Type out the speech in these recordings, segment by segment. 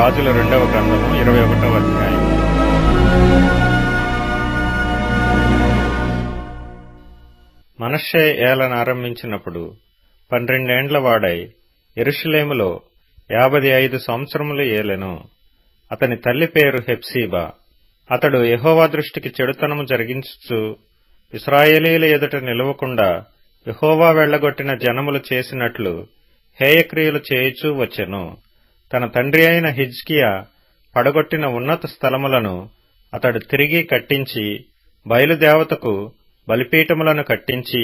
రాజుల 2వ గ్రంథము 21వ అధ్యాయం. మనష్షే ఏలన ఆరంభించినప్పుడు 12 ఏండ్ల వాడై యెరూషలేములో 55 సంవత్సరములు ఏలెను. అతని తల్లి పేరు హెప్సీబా. అతడు యెహోవా దృష్టికి చెడుతనము జరిగించుచు ఇశ్రాయేలీయుల ఎదుట నిలవకుండా యెహోవా వెళ్లగొట్టిన జనములు చేసినట్లు హేయక్రియలు చేయుచూ వచ్చెను. తన తండ్రి అయిన హిజ్కియా పడగొట్టిన ఉన్నత స్థలములను అతడు తిరిగి కట్టించి బయలుదేవతకు బలిపీఠములను కట్టించి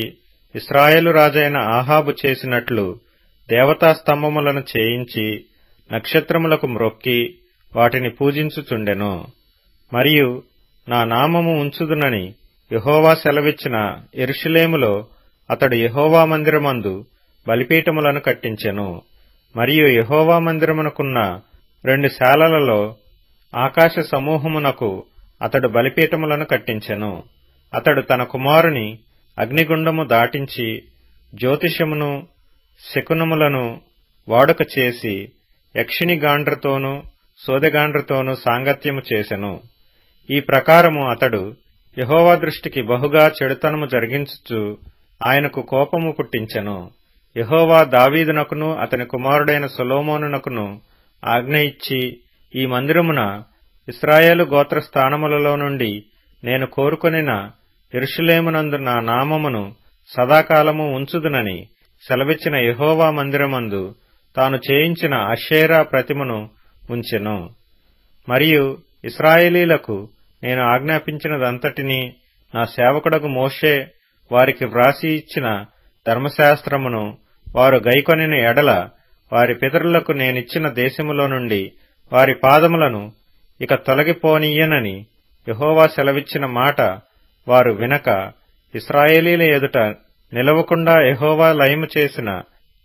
ఇశ్రాయేలు రాజైన ఆహాబు చేసినట్లు దేవతా స్తంభములను చేయించి నక్షత్రములకు మ్రొక్కి వాటిని పూజించుచుండెను. మరియు నా నామము ఉంచుదునని యెహోవా సెలవిచ్చిన యెరూషలేములో అతడు యెహోవా మందిరమందు బలిపీఠములను కట్టించెను. మరియు యెహోవా మందిరమునకున్న 2 శాలలలో ఆకాశ సమూహమునకు అతడు బలిపీఠములను కట్టించెను. అతడు తన కుమారుని అగ్నిగుండము దాటించి జ్యోతిషమును శకునములను వాడుక చేసి యక్షిణి గాండ్రతోనూ సోదెగాండ్రతోనూ సాంగత్యము చేసెను. ఈ ప్రకారము అతడు యెహోవా దృష్టికి బహుగా చెడుతనము జరిగించుచు ఆయనకు కోపము పుట్టించెను. యెహోవా దావీదునకును అతని కుమారుడైన సొలొమోనునకును ఆజ్ఞ ఇచ్చి, ఈ మందిరమున ఇశ్రాయేలు గోత్ర స్థానములలో నుండి నేను కోరుకొనిన యెరూషలేమునందు నా నామమును సదాకాలము ఉంచుదునని సెలవిచ్చిన యెహోవా మందిరమందు తాను చేయించిన అషేరా ప్రతిమను ఉంచెను. మరియు ఇశ్రాయేలీలకు నేను ఆజ్ఞాపించినదంతటినీ నా సేవకుడగు మోషే వారికి వ్రాసి ఇచ్చిన ధర్మశాస్త్రమును వారు గైకొనిన ఎడల వారి పితరులకు నేనిచ్చిన దేశములో నుండి వారి పాదములను ఇక తొలగిపోనియ్యనని యెహోవా సెలవిచ్చిన మాట వారు వినక ఇశ్రాయేలీల ఎదుట నిలవకుండా యెహోవా లయము చేసిన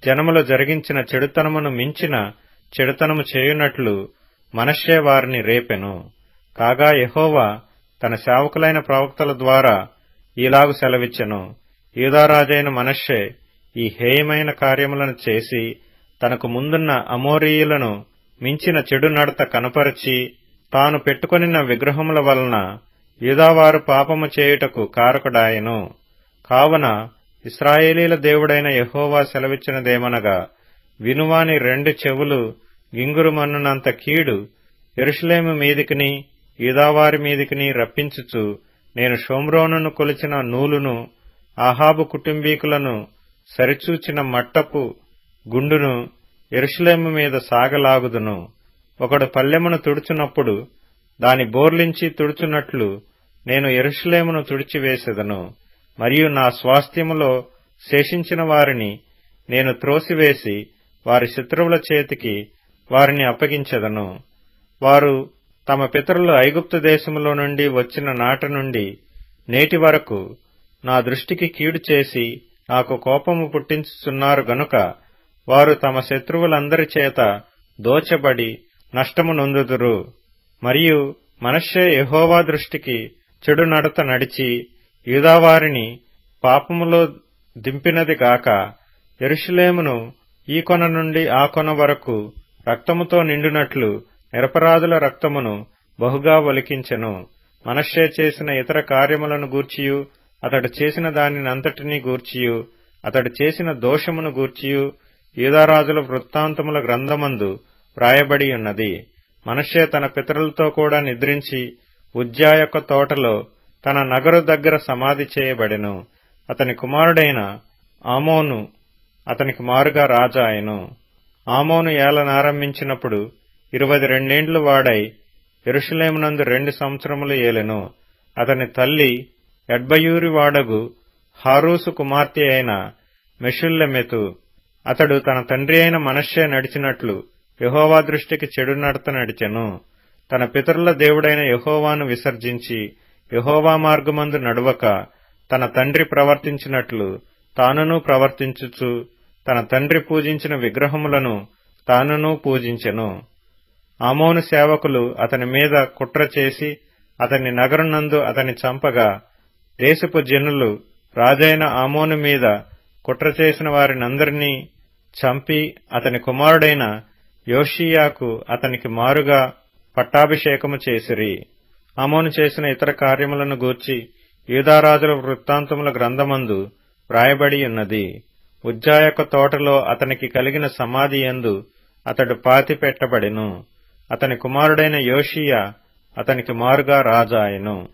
జనములు జరిగించిన చెడుతనమును మించిన చెడుతనము చేయునట్లు మనష్షే వారిని రేపెను. కాగా యెహోవా తన సేవకులైన ప్రవక్తల ద్వారా ఈలాగు సెలవిచ్చెను, యూదారాజైన మనష్షే ఈ హేయమైన కార్యములను చేసి తనకు ముందున్న అమోరీయులను మించిన చెడు నడత కనపరచి తాను పెట్టుకొనిన విగ్రహముల వలన యూదావారు పాపము చేయుటకు కారకుడాయెను. కావున ఇశ్రాయేలీల దేవుడైన యెహోవా సెలవిచ్చినదేమనగా, వినువాని 2 చెవులు గింగురుమన్నునంత కీడు యెరూషలేము మీదికిని యూదావారి మీదికిని రప్పించుచు నేను షోమ్రోనును కొలిచిన నూలును ఆహాబు కుటుంబీకులను సరిచూచిన మట్టపు గుండును యెరూషలేము మీద సాగలాగుదును. ఒకడు పల్లెమును తుడుచునప్పుడు దాని బోర్లించి తుడుచున్నట్లు నేను యెరూషలేమును తుడిచివేసెదను. మరియు నా స్వాస్థ్యములో శేషించిన వారిని నేను త్రోసివేసి వారి శత్రువుల చేతికి వారిని అప్పగించెదను. వారు తమ పితరులు ఐగుప్తు దేశములో నుండి వచ్చిన నాటి నుండి నేటి వరకు నా దృష్టికి కీడు చేసి నాకు కోపము పుట్టించుచున్నారు గనుక వారు తమ శత్రువులందరి చేత దోచెబడి నష్టము నొందుదురు. మరియు మనష్షే యెహోవా దృష్టికి చెడు నడత నడిచి యూదావారిని పాపములో దింపినది గాక యెరూషలేమును ఈ కొన నుండి ఆ కొన వరకు రక్తముతో నిండునట్లు నిరపరాధుల రక్తమును బహుగా ఒలికించెను. మనష్షే చేసిన ఇతర కార్యములను గూర్చియు అతడు చేసిన దానినంతటినీ గూర్చియు అతడు చేసిన దోషమును గూర్చియు యూదారాజుల వృత్తాంతముల గ్రంథమందు వ్రాయబడి ఉన్నది. మనష్షే తన పితరులతో కూడా నిద్రించి ఉజ్జా యొక్క తోటలో తన నగరు దగ్గర సమాధి చేయబడెను. అతని కుమారుడైన ఆమోను అతనికి మారుగా రాజా ఆయెను. ఆమోను ఏలనారంభించినప్పుడు 22 ఏండ్లు వాడై యెరూషలేమునందు 2 సంవత్సరములు ఏలెను. అతని తల్లి ఎడ్బయూరి వాడగు హారూసు కుమార్తె అయిన మెషుల్లెమెతు. అతడు తన తండ్రి అయిన మనష్షే నడిచినట్లు యెహోవా దృష్టికి చెడు నడత నడిచెను. తన పితరుల దేవుడైన యెహోవాను విసర్జించి యెహోవా మార్గమందు నడువక తన తండ్రి ప్రవర్తించినట్లు తానును ప్రవర్తించుచు తన తండ్రి పూజించిన విగ్రహములను తానును పూజించెను. ఆమోను సేవకులు అతని మీద కుట్ర చేసి అతని నగరునందు అతని చంపగా దేశపు జనులు రాజైన ఆమోను మీద కుట్ర చేసిన వారినందరినీ చంపి అతని కుమారుడైన యోషీయాకు అతనికి మారుగా పట్టాభిషేకము చేసిరి. ఆమోను చేసిన ఇతర కార్యములను గూర్చి యూదారాజుల వృత్తాంతముల గ్రంథమందు వ్రాయబడి ఉన్నది. ఉజ్జా యొక్క తోటలో అతనికి కలిగిన సమాధి యందు అతడు పాతి పెట్టబడెను. అతని కుమారుడైన యోషీయా అతనికి మారుగా రాజాయెను.